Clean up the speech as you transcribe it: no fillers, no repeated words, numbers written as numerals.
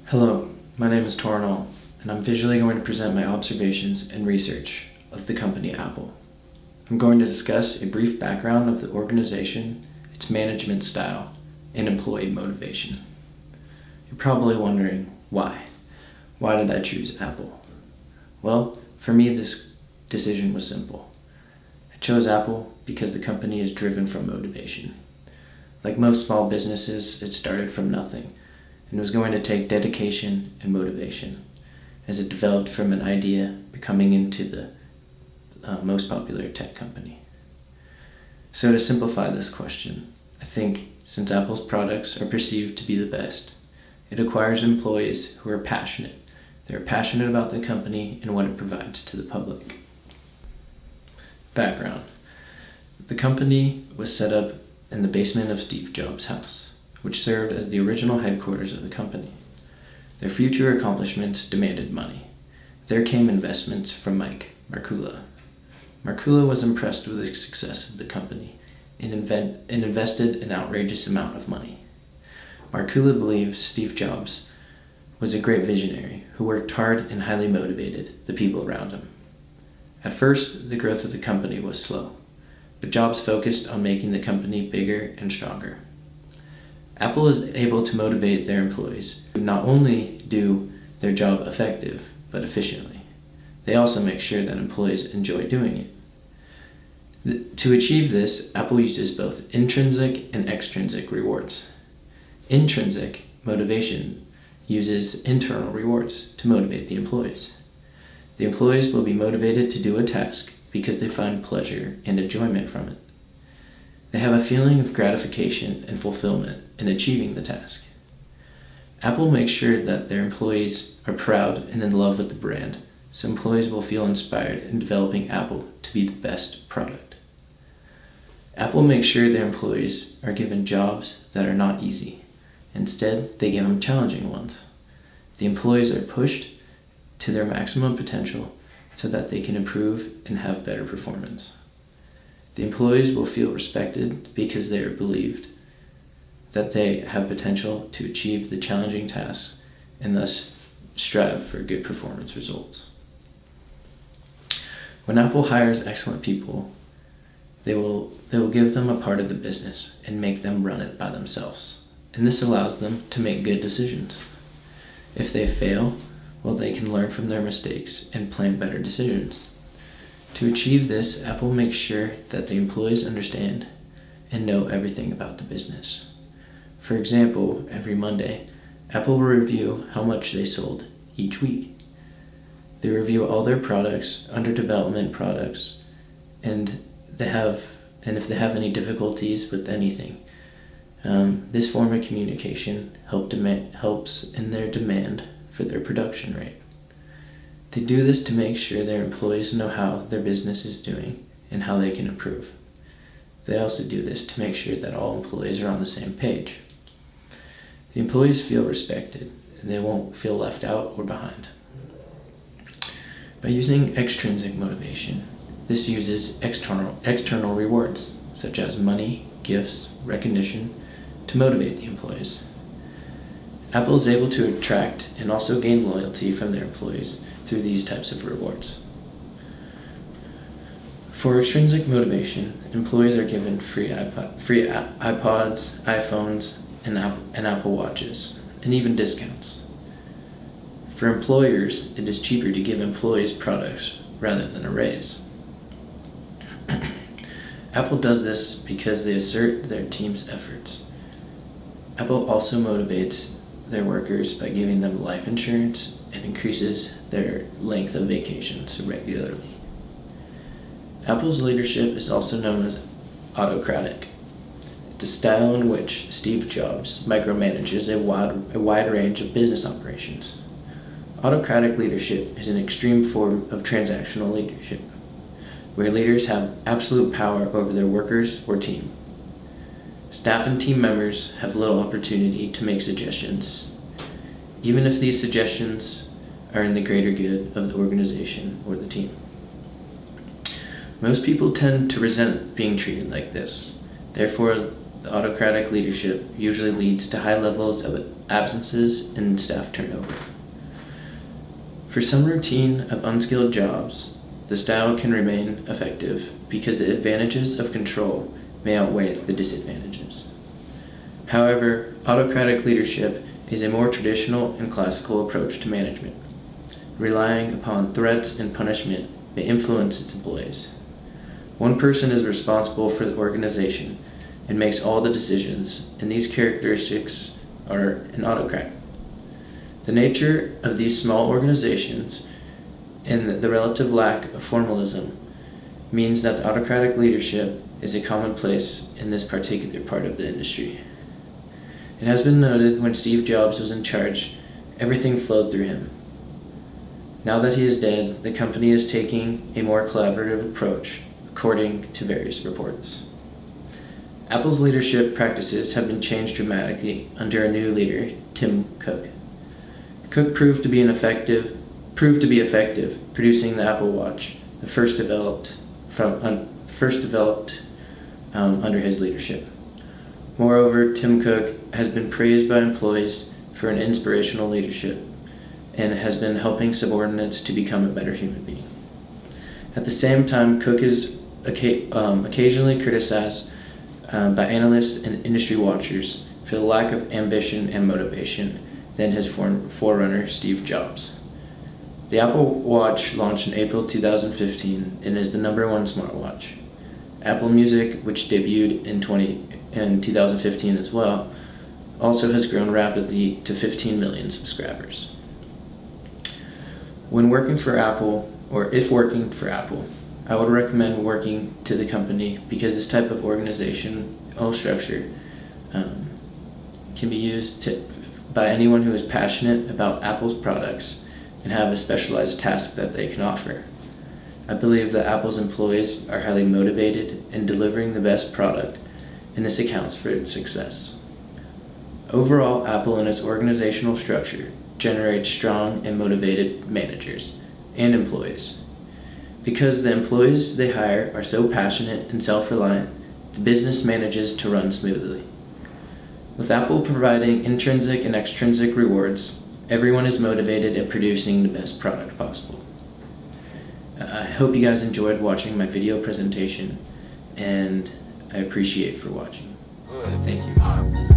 Hello, my name is Torin, and I'm visually going to present my observations and research of the company Apple. I'm going to discuss a brief background of the organization, its management style, and employee motivation. You're probably wondering why. Why did I choose Apple? Well, for me this decision was simple. I chose Apple because the company is driven from motivation. Like most small businesses, it started from nothing and was going to take dedication and motivation as it developed from an idea becoming into the most popular tech company. So to simplify this question, I think since Apple's products are perceived to be the best, it acquires employees who are passionate. They're passionate about the company and what it provides to the public. Background. The company was set up in the basement of Steve Jobs' house, which served as the original headquarters of the company. Their future accomplishments demanded money. There came investments from Mike Markula. Markula was impressed with the success of the company and invested an outrageous amount of money. Markula believed Steve Jobs was a great visionary who worked hard and highly motivated the people around him. At first, the growth of the company was slow, but Jobs focused on making the company bigger and stronger. Apple is able to motivate their employees to not only do their job effective, but efficiently. They also make sure that employees enjoy doing it. To achieve this, Apple uses both intrinsic and extrinsic rewards. Intrinsic motivation uses internal rewards to motivate the employees. The employees will be motivated to do a task because they find pleasure and enjoyment from it. They have a feeling of gratification and fulfillment in achieving the task. Apple makes sure that their employees are proud and in love with the brand, so employees will feel inspired in developing Apple to be the best product. Apple makes sure their employees are given jobs that are not easy. Instead, they give them challenging ones. The employees are pushed to their maximum potential so that they can improve and have better performance. The employees will feel respected because they are believed that they have potential to achieve the challenging tasks and thus strive for good performance results. When Apple hires excellent people, they will give them a part of the business and make them run it by themselves. And this allows them to make good decisions. If they fail, well, they can learn from their mistakes and plan better decisions. To achieve this, Apple makes sure that the employees understand and know everything about the business. For example, every Monday, Apple will review how much they sold each week. They review all their products, under development products, and if they have any difficulties with anything. This form of communication helps in their demand for their production rate. They do this to make sure their employees know how their business is doing and how they can improve. They also do this to make sure that all employees are on the same page. The employees feel respected and they won't feel left out or behind. By using extrinsic motivation, this uses external rewards such as money, gifts, recognition to motivate the employees. Apple is able to attract and also gain loyalty from their employees through these types of rewards. For extrinsic motivation, employees are given free iPods, iPhones, and Apple Watches, and even discounts. For employers, it is cheaper to give employees products rather than a raise. Apple does this because they assert their team's efforts. Apple also motivates their workers by giving them life insurance and increases their length of vacations regularly. Apple's leadership is also known as autocratic. It's a style in which Steve Jobs micromanages a wide range of business operations. Autocratic leadership is an extreme form of transactional leadership, where leaders have absolute power over their workers or team. Staff and team members have little opportunity to make suggestions, even if these suggestions are in the greater good of the organization or the team. Most people tend to resent being treated like this. Therefore, the autocratic leadership usually leads to high levels of absences and staff turnover. For some routine of unskilled jobs, the style can remain effective because the advantages of control may outweigh the disadvantages. However, autocratic leadership is a more traditional and classical approach to management, relying upon threats and punishment may influence its employees. One person is responsible for the organization and makes all the decisions, and these characteristics are an autocrat. The nature of these small organizations and the relative lack of formalism means that the autocratic leadership is a commonplace in this particular part of the industry. It has been noted when Steve Jobs was in charge, everything flowed through him. Now that he is dead, the company is taking a more collaborative approach, according to various reports. Apple's leadership practices have been changed dramatically under a new leader, Tim Cook. Cook proved to be effective, producing the Apple Watch, the first developed under his leadership. Moreover, Tim Cook has been praised by employees for an inspirational leadership and has been helping subordinates to become a better human being. At the same time, Cook is occasionally criticized by analysts and industry watchers for the lack of ambition and motivation than his forerunner, Steve Jobs. The Apple Watch launched in April 2015 and is the #1 smartwatch. Apple Music, which debuted in 2015 as well, also has grown rapidly to 15 million subscribers. When working for Apple, or if working for Apple, I would recommend working to the company because this type of organizational structure can be used by anyone who is passionate about Apple's products and have a specialized task that they can offer. I believe that Apple's employees are highly motivated in delivering the best product, and this accounts for its success. Overall, Apple and its organizational structure generates strong and motivated managers and employees. Because the employees they hire are so passionate and self-reliant, the business manages to run smoothly. With Apple providing intrinsic and extrinsic rewards, everyone is motivated at producing the best product possible. I hope you guys enjoyed watching my video presentation, and I appreciate for watching. Thank you.